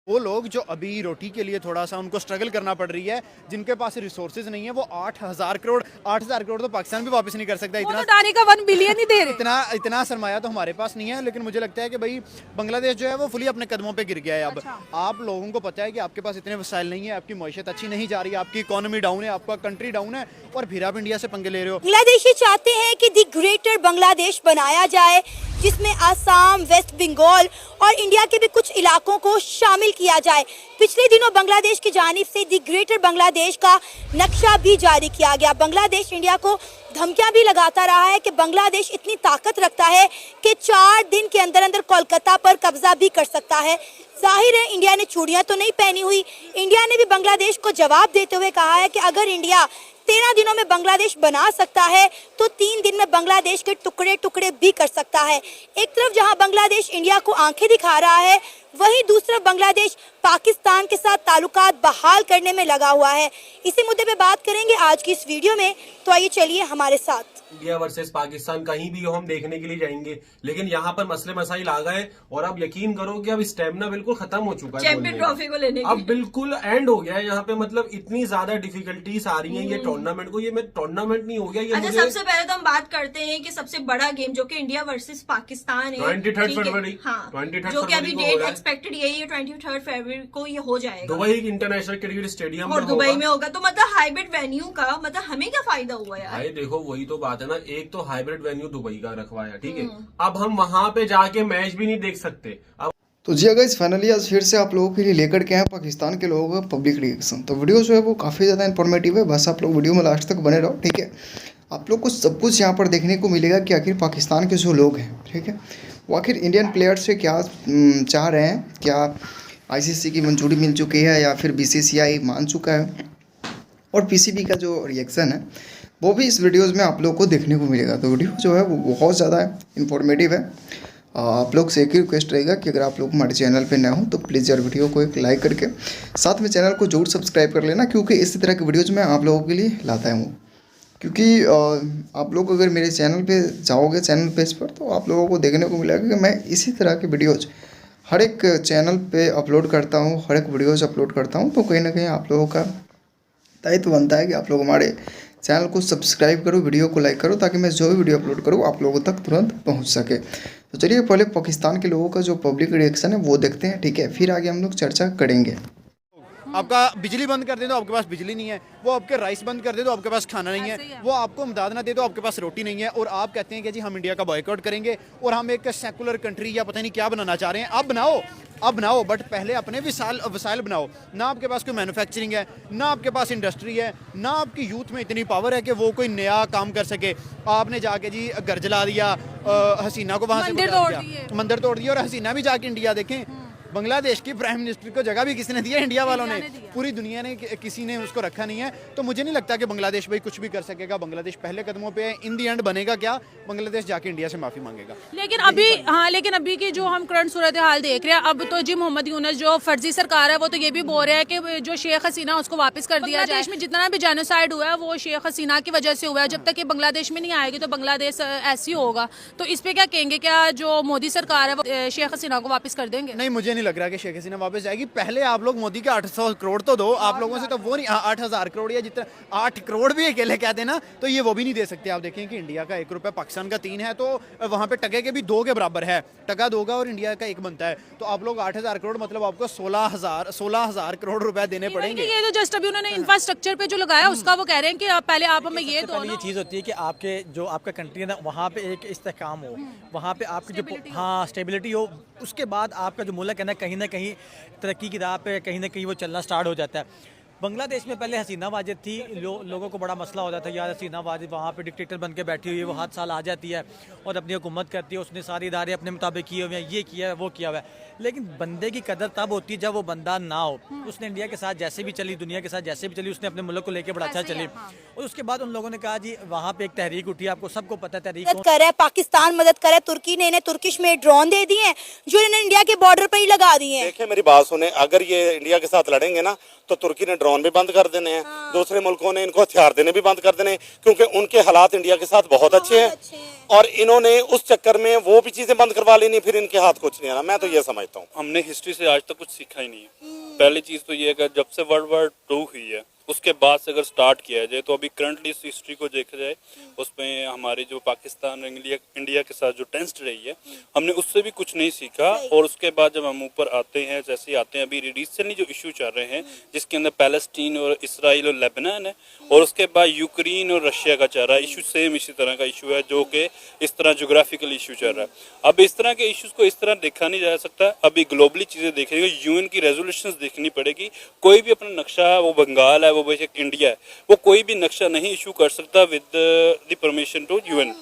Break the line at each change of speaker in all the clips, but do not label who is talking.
वो लोग जो अभी रोटी के लिए थोड़ा सा उनको स्ट्रगल करना पड़ रही है, जिनके पास रिसोर्सेज नहीं है, वो 8,000 करोड़ तो पाकिस्तान भी वापस नहीं कर सकता।
वो तो डानी का 1 बिलियन ही दे रहे।
इतना सरमाया तो हमारे पास नहीं है, लेकिन मुझे लगता है कि भाई बांग्लादेश जो है वो फुली अपने कदमों पे गिर गया है अब।
अच्छा।
आप लोगों को पता है कि आपके पास इतने वसाइल नहीं है, आपकी मईशत अच्छी नहीं जा रही है, आपकी इकोनॉमी डाउन है, आपका कंट्री डाउन है, और फिर आप इंडिया से पंगे ले रहे हो।
बांग्लादेशी चाहते हैं कि दी ग्रेटर बांग्लादेश बनाया जाए, जिसमें आसाम, वेस्ट बंगाल और इंडिया के भी कुछ इलाकों को शामिल किया जाए। पिछले दिनों बांग्लादेश की जानिब से दी ग्रेटर बांग्लादेश का नक्शा भी जारी किया गया। बांग्लादेश इंडिया को धमकियां भी लगाता रहा है कि बांग्लादेश इतनी ताकत रखता है कि 4 दिन के अंदर अंदर कोलकाता पर कब्जा भी कर सकता है। जाहिर है इंडिया ने चूड़ियां तो नहीं पहनी हुई। इंडिया ने भी बांग्लादेश को जवाब देते हुए कहा है कि अगर इंडिया 13 दिनों में बांग्लादेश बना सकता है तो 3 दिन में बांग्लादेश के टुकड़े टुकड़े भी कर सकता है। एक तरफ जहां बांग्लादेश इंडिया को आंखें दिखा रहा है, वहीं दूसरा बांग्लादेश पाकिस्तान के साथ ताल्लुकात बहाल करने में लगा हुआ है। इसी मुद्दे पे बात करेंगे आज की इस वीडियो में, तो आइए चलिए हमारे साथ।
इंडिया वर्सेस पाकिस्तान कहीं भी हो हम देखने के लिए जाएंगे, लेकिन यहाँ पर मसले मसाइल आ गए और अब यकीन करो कि अब स्टेमिना बिल्कुल खत्म हो चुका है।
चैंपियन ट्रॉफी को लेने
अब बिल्कुल एंड हो गया है यहाँ पे। मतलब इतनी ज्यादा डिफिकल्टीज आ रही हैं ये टूर्नामेंट को, ये मैं टूर्नामेंट नहीं हो गया ये।
अच्छा, सबसे पहले तो हम बात करते हैं कि सबसे बड़ा गेम जो कि इंडिया वर्सेस पाकिस्तान है
23 फरवरी,
हाँ,
23
जो कि अभी
फरवरी को
डेट
होगा।
एक्सपेक्टेड यही है 23 फरवरी को ये हो जाएगा।
दुबई इंटरनेशनल क्रिकेट स्टेडियम
और दुबई में होगा, तो मतलब हाइब्रिड वेन्यू का मतलब हमें क्या फायदा हुआ यार।
भाई देखो वही तो बात है ना, एक तो हाइब्रिड वेन्यू दुबई का रखवाया, ठीक है, अब हम वहां पे जाके मैच भी नहीं देख सकते। अब
तो जी गाइस फाइनली आज फिर से आप लोगों के लिए लेकर के आए पाकिस्तान के लोगों का पब्लिक रिएक्शन। तो वीडियो जो है वो काफ़ी ज़्यादा इन्फॉर्मेटिव है, बस आप लोग वीडियो में लास्ट तक बने रहो, ठीक है। आप लोग को सब कुछ यहाँ पर देखने को मिलेगा कि आखिर पाकिस्तान के जो लोग हैं, ठीक है, वो आखिर इंडियन प्लेयर्स से क्या चाह रहे हैं, क्या आईसीसी की मंजूरी मिल चुकी है या फिर बीसीसीआई मान चुका है, और पीसीबी का जो रिएक्शन है वो भी इस वीडियोज़ में आप लोग को देखने को मिलेगा। तो वीडियो जो है वो बहुत ज़्यादा इन्फॉर्मेटिव है। आप लोग से एक ही रिक्वेस्ट रहेगा कि अगर आप लोग हमारे चैनल पे नए हो तो प्लीज़ यार वीडियो को एक लाइक करके साथ में चैनल को जरूर सब्सक्राइब कर लेना, क्योंकि इसी तरह की वीडियोज़ मैं आप लोगों के लिए लाता हूँ। क्योंकि आप लोग अगर मेरे चैनल पे जाओगे, चैनल पेज पर, तो आप लोगों को देखने को मिलेगा कि मैं इसी तरह के वीडियोज़ हर एक चैनल पे अपलोड करता हूँ, हर एक वीडियोज़ अपलोड करता हूँ। तो कहीं ना कहीं आप लोगों का दायित्व बनता है कि आप लोग हमारे चैनल को सब्सक्राइब करो, वीडियो को लाइक करो, ताकि मैं जो भी वीडियो अपलोड करूँ आप लोगों तक तुरंत पहुँच सके। तो चलिए पहले पाकिस्तान के लोगों का जो पब्लिक रिएक्शन है वो देखते हैं, ठीक है, फिर आगे हम लोग चर्चा करेंगे।
आपका बिजली बंद कर दे तो आपके पास बिजली नहीं है, वो आपके राइस बंद कर दे तो आपके पास खाना नहीं है, वो आपको इमदाद ना दे तो आपके पास रोटी नहीं है, और आप कहते हैं कि जी हम इंडिया का बॉयकॉट करेंगे और हम एक सेकुलर कंट्री या पता नहीं क्या बनाना चाह रहे हैं। अब बनाओ, बट पहले अपने वसाइल बनाओ। ना आपके पास कोई मैन्युफैक्चरिंग है, ना आपके पास इंडस्ट्री है, ना आपकी यूथ में इतनी पावर है कि वो कोई नया काम कर सके। आपने जाके जी घर जला दिया, हसीना को वहाँ से मंदिर तोड़ दिया, और हसीना भी जाके इंडिया देखें। बांग्लादेश की प्राइम मिनिस्टर को जगह भी किसने दिया? इंडिया वालों ने। पूरी दुनिया ने किसी ने उसको रखा नहीं है। तो मुझे नहीं लगता कि बांग्लादेश भाई कुछ भी कर सकेगा। बांग्लादेश पहले कदमों पे है, इन दी एंड बनेगा क्या? बांग्लादेश जाके इंडिया से माफी मांगेगा।
लेकिन अभी की जो हम करंट सूरत हाल देख रहे हैं, अब तो जी मोहम्मद यूनुस जो फर्जी सरकार है वो तो ये भी बोल रहे हैं कि जो शेख हसीना उसको वापस कर दिया जाए। देश में जितना भी जेनोसाइड हुआ है वो शेख हसीना की वजह से हुआ है। जब तक ये बांग्लादेश में नहीं आएगी तो बांग्लादेश ऐसी होगा। तो इस पे क्या कहेंगे? क्या जो मोदी सरकार है वो शेख हसीना को वापस कर देंगे?
नहीं, मुझे नहीं लग रहा कि शेख हसीना वापस जाएगी। पहले आप लोग मोदी के 800 करोड़ तो दो, आप लोगों से तो वो नहीं, 8,000 करोड़ या जितना 8 करोड़ भी अकेले कहते ना तो ये वो भी नहीं दे सकते। आप देखें कि इंडिया का 1 रुपया पाकिस्तान का 3 है, तो वहाँ पे टके के भी 2 के बराबर है। टका 2 का और इंडिया का 1 बनता है। तो आप लोग 8,000 करोड़ मतलब आपको 16,000 करोड़ रुपए देने पड़ेंगे।
ये तो जस्ट अभी उन्होंने इंफ्रास्ट्रक्चर पे जो लगाया उसका वो कह रहे हैं कि पहले आप हमें ये दो।
ये चीज़ होती है कि आपके जो आपका कंट्री है ना वहाँ पे एक इस्तेहकाम हो, वहाँ पे आपकी जो हाँ स्टेबिलिटी हो, उसके बाद आपका जो मुल्क है ना कहीं तरक्की की राह पे कहीं ना कहीं वो चलना स्टार्ट हो जाता है। बांग्लादेश में पहले हसीना वाजिद थी, लोगों को बड़ा मसला होता था यार हसीना वाजिद वहाँ पे डिक्टेटर बन के बैठी हुई है, वो 7 साल आ जाती है और अपनी हुकूमत करती है, उसने सारे इदारे अपने मुताबिक किए हुए हैं, ये किया है वो किया हुआ है। लेकिन बंदे की कदर तब होती है जब वो बंदा ना हो। उसने इंडिया के साथ जैसे भी चली, दुनिया के साथ जैसे भी चली, उसने अपने मुल्क को लेकर बड़ा अच्छा चली। और उसके बाद उन लोगों ने कहा जी वहाँ पे एक तहरीक उठी, आपको सबको पता है तहरीक
मदद करे, पाकिस्तान मदद करे। तुर्की ने इन्हें तुर्किश में ड्रोन दे दिए हैं जो इन्हें इंडिया के बॉर्डर पर ही लगा दिए हैं।
देखिए मेरी बात सुने, अगर ये इंडिया के साथ लड़ेंगे ना तो तुर्की ने ड्रोन ड्रोन भी बंद कर देने हैं, दूसरे मुल्कों ने इनको हथियार देने भी बंद कर देने, क्योंकि उनके हालात इंडिया के साथ बहुत अच्छे हैं और इन्होंने उस चक्कर में वो भी चीजें बंद करवा लेनी, फिर इनके हाथ कुछ नहीं आना। मैं तो ये समझता हूँ।
हमने हिस्ट्री से आज तक कुछ सीखा ही नहीं है। पहली चीज तो ये है कि जब से वर्ल्ड वॉर 2 हुई है उसके बाद से अगर स्टार्ट किया जाए तो अभी करंटली इस हिस्ट्री को देखा जाए उसमें हमारी जो पाकिस्तान इंडिया के साथ जो टेंस्ड रही है हमने उससे भी कुछ नहीं सीखा। और उसके बाद जब हम ऊपर आते हैं, जैसे ही आते हैं अभी रिसेंटली जो इशू चल रहे हैं जिसके अंदर पैलेस्टीन और इसराइल और लेबनान है और उसके बाद यूक्रेन और रशिया का चल रहा है इशू, सेम इसी तरह का इशू है जो कि इस तरह जोग्राफिकल इशू चल रहा है। अब इस तरह के इश्यूज को इस तरह देखा नहीं जा सकता, अभी ग्लोबली चीजें देखनी, यूएन की रेजोल्यूशंस देखनी पड़ेगी। कोई भी अपना नक्शा है, वो बंगाल है, वो बेशक इंडिया है, वो कोई भी नक्शा नहीं इशू कर सकता with the permission to UN.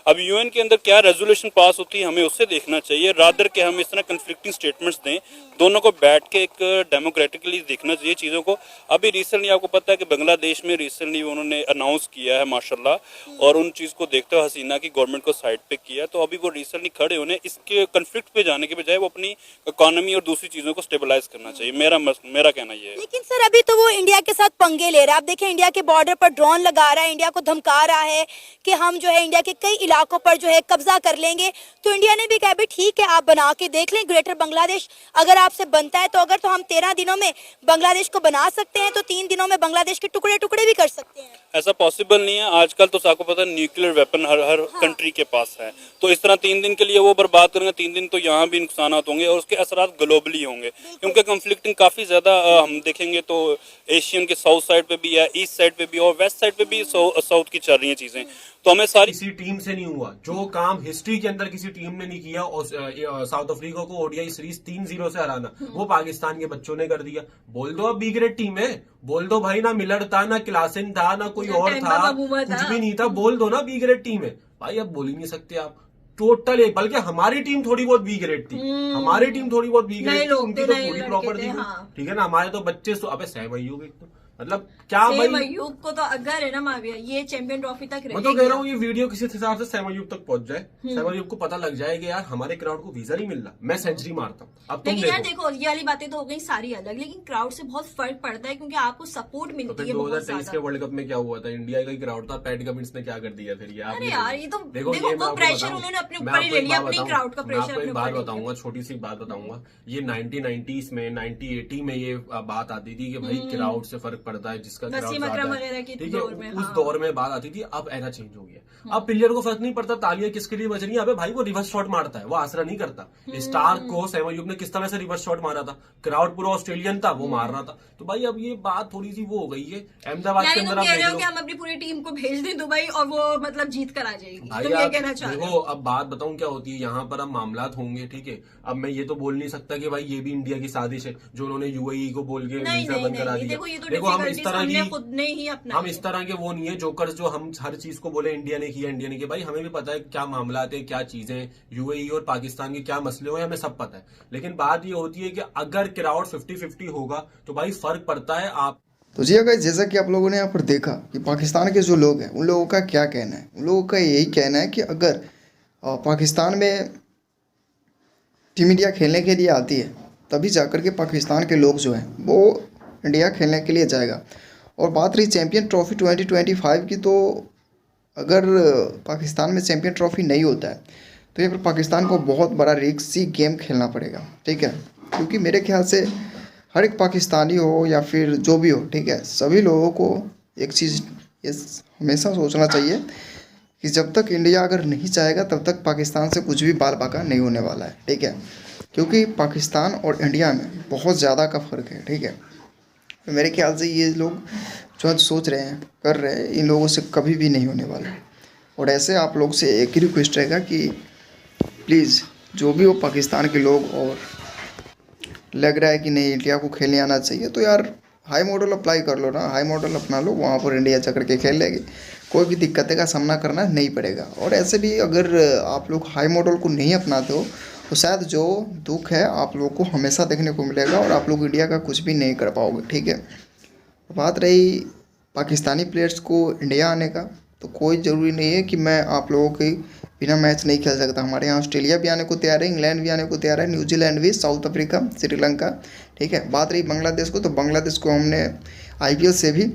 अब यूएन के अंदर क्या रेजोल्यूशन पास होती है हमें उससे देखना चाहिए, रादर के हम इस तरह कन्फ्लिक्टिंग स्टेटमेंट्स दें। दोनों को बैठ के एक डेमोक्रेटिकली देखना चाहिए चीज़ों को। अभी रिसेंटली आपको पता है कि बांग्लादेश में रिसेंटली उन्होंने अनाउंस किया है माशाल्लाह, और उन चीज़ को देखते हुए हसीना की गवर्नमेंट को साइड पे किया, तो अभी वो रिसेंटली खड़े होने इसके कन्फ्लिक्ट पे जाने के बजाय वो अपनी इकोनॉमी और दूसरी चीज़ों को स्टेबलाइज करना चाहिए। मेरा कहना ये है।
लेकिन सर अभी तो वो इंडिया के साथ पंगे ले रहा है। आप देखें इंडिया के बॉर्डर पर ड्रोन लगा रहा है, इंडिया को धमका रहा है कि हम जो है इंडिया के कई इलाकों पर जो है कब्जा कर लेंगे। तो इंडिया ने भी कहा भी ठीक है आप बना के देख लें ग्रेटर बांग्लादेश, अगर आपसे बनता है तो अगर तो हम 13 दिनों में बांग्लादेश को बना सकते हैं तो 3 दिनों में बांग्लादेश के टुकड़े टुकड़े भी कर सकते हैं।
ऐसा पॉसिबल नहीं है। आजकल तो आपको पता है न्यूक्लियर वेपन हर कंट्री के पास है, तो इस तरह 3 दिन के लिए वो बर्बाद करेंगे, 3 दिन तो यहाँ भी नुकसान होंगे और उसके असरात ग्लोबली होंगे, क्योंकि कंफ्लिक्टिंग काफी ज्यादा हम देखेंगे तो एशियन के साउथ साइड पे भी है, ईस्ट साइड पे भी और वेस्ट साइड पे भी साउथ की चल रही है चीजें। तो हमें सारी
किसी टीम से नहीं हुआ जो काम हिस्ट्री के अंदर किसी टीम ने नहीं किया, और साउथ अफ्रीका को ओडीआई सीरीज 3-0 से हराना वो पाकिस्तान के बच्चों ने कर दिया। बोल दो अब बी ग्रेड टीम है, बोल दो भाई ना मिलर था, ना क्लासन था, ना कोई और था, कुछ भी नहीं था, बोल दो ना बी ग्रेड टीम है। भाई अब बोल ही नहीं सकते आप टोटल एक, बल्कि हमारी टीम थोड़ी बहुत बी ग्रेड थी, हमारी टीम थोड़ी बहुत बी ग्रेड थी, उनकी तो पूरी प्रॉपर थी। ठीक है ना, हमारे तो बच्चे अबे सहम अय्यूब एक तो मतलब क्या भाई
अय्यूब को तो अगर है ना माविया ये चैंपियन ट्रॉफी तक
मैं तो कह रहा हूँ ये वीडियो किसी हिसाब से सैम अय्यूब तक पहुंच जाए, सैम अय्यूब को पता लग जाए कि यार हमारे क्राउड को वीजा नहीं मिल रहा, मैं सेंचुरी मारता हूँ। अब तुम
लेकिन यार देखो ये वाली बातें तो हो गई सारी अलग, लेकिन क्राउड से बहुत फर्क पड़ता है क्योंकि आपको सपोर्ट मिलती है।
2023 के वर्ल्ड कप में क्या हुआ था, इंडिया का ही क्राउड था, पैट कमिंस ने क्या कर दिया फिर यार।
अरे यार ये तो देखो वो प्रेशर उन्होंने अपने ऊपर ही ले लिया, अपनी क्राउड का प्रेशर अपने ऊपर।
बात बताऊंगा, छोटी सी बात बताऊंगा, ये 1990s में 1980 में ये बात आती थी कि भाई क्राउड से फर्क पड़ता है, जिसका ठीक है उस दौर में बात आती थी। अब ऐसा चेंज हो गया, अब प्लेयर को फर्क नहीं पड़ता तालियां किसके लिए बज रही है, अबे भाई वो रिवर्स शॉट मारता है, वो आसरा नहीं करता। स्टार को सैम अय्यूब ने किस तरह से रिवर्स शॉट मारा था, क्राउड पूरा ऑस्ट्रेलियन था, वो मार रहा था। तो भाई अब ये बात थोड़ी सी वो हो गई है। अहमदाबाद के अंदर आप
हम अपनी पूरी टीम को भेज दें दुबई और वो मतलब जीत कर आ जाएगी,
भाई
तुम ये कहना चाह रहे हो।
देखो अब बात बताऊं क्या होती है यहाँ पर, अब मामलात होंगे ठीक है। अब मैं ये तो बोल नहीं सकता कि भाई ये भी इंडिया की साजिश है जो उन्होंने यूएई को बोल के वीजा बंद करा दिया। देखो हम इस तरह की हम इस तरह के वो नहीं है जोकर्स जो हम हर चीज को बोले इंडिया ने किया इंडिया ने किया। भाई हमें भी पता है क्या मामलात है, क्या चीजें, यूएई और पाकिस्तान के क्या मसले हुए, हमें सब पता है। लेकिन बात ये होती है कि अगर क्राउड 50-50 होगा तो भाई फर्क पड़ता है। आप
तो जी अगर जैसा कि आप लोगों ने यहाँ पर देखा कि पाकिस्तान के जो लोग हैं उन लोगों का क्या कहना है, उन लोगों का यही कहना है कि अगर पाकिस्तान में टीम इंडिया खेलने के लिए आती है तभी जाकर के पाकिस्तान के लोग जो हैं वो इंडिया खेलने के लिए जाएगा। और बात रही चैम्पियन ट्रॉफी 2025 की, तो अगर पाकिस्तान में चैम्पियन ट्रॉफी नहीं होता है तो ये फिर पाकिस्तान को बहुत बड़ा रिस्की गेम खेलना पड़ेगा, ठीक है। क्योंकि मेरे ख्याल से हर एक पाकिस्तानी हो या फिर जो भी हो, ठीक है, सभी लोगों को एक चीज़ ये हमेशा सोचना चाहिए कि जब तक इंडिया अगर नहीं चाहेगा तब तक पाकिस्तान से कुछ भी बाल बाका नहीं होने वाला है, ठीक है। क्योंकि पाकिस्तान और इंडिया में बहुत ज़्यादा का फ़र्क है, ठीक है। तो मेरे ख्याल से ये लोग जो सोच रहे हैं कर रहे हैं इन लोगों से कभी भी नहीं होने वाला। और ऐसे आप लोग से एक ही रिक्वेस्ट रहेगा कि प्लीज़ जो भी हो पाकिस्तान के लोग और लग रहा है कि नहीं इंडिया को खेलने आना चाहिए तो यार हाई मॉडल अप्लाई कर लो ना, हाई मॉडल अपना लो, वहाँ पर इंडिया जा करके खेल लेगी, कोई भी दिक्कतें का सामना करना नहीं पड़ेगा। और ऐसे भी अगर आप लोग हाई मॉडल को नहीं अपनाते हो तो शायद जो दुख है आप लोग को हमेशा देखने को मिलेगा और आप लोग इंडिया का कुछ भी नहीं कर पाओगे, ठीक है। बात रही पाकिस्तानी प्लेयर्स को इंडिया आने का, तो कोई ज़रूरी नहीं है कि मैं आप लोगों के बिना मैच नहीं खेल सकता। हमारे यहाँ ऑस्ट्रेलिया भी आने को तैयार है, इंग्लैंड भी आने को तैयार है, न्यूजीलैंड भी, साउथ अफ्रीका, श्रीलंका, ठीक है। बात रही बांग्लादेश को, तो बांग्लादेश को हमने IPL से भी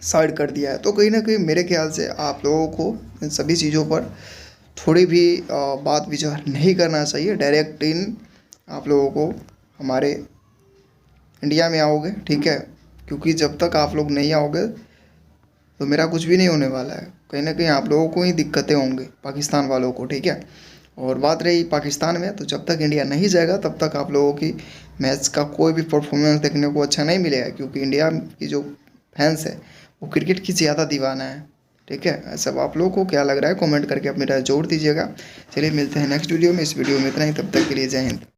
साइड कर दिया है। तो कहीं ना कहीं मेरे ख्याल से आप लोगों को इन सभी चीज़ों पर थोड़ी भी बात विचार नहीं करना चाहिए। डायरेक्ट इन आप लोगों को हमारे इंडिया में आओगे, ठीक है, क्योंकि जब तक आप लोग नहीं आओगे तो मेरा कुछ भी नहीं होने वाला है। कहीं ना कहीं आप लोगों को ही दिक्कतें होंगी, पाकिस्तान वालों को, ठीक है। और बात रही पाकिस्तान में, तो जब तक इंडिया नहीं जाएगा तब तक आप लोगों की मैच का कोई भी परफॉर्मेंस देखने को अच्छा नहीं मिलेगा, क्योंकि इंडिया की जो फैंस है वो क्रिकेट की ज़्यादा दीवाना है, ठीक है। ऐसा आप लोगों को क्या लग रहा है कमेंट करके अपनी राय जोड़ दीजिएगा। चलिए मिलते हैं नेक्स्ट वीडियो में। इस वीडियो में इतना ही, तब तक के लिए जय हिंद।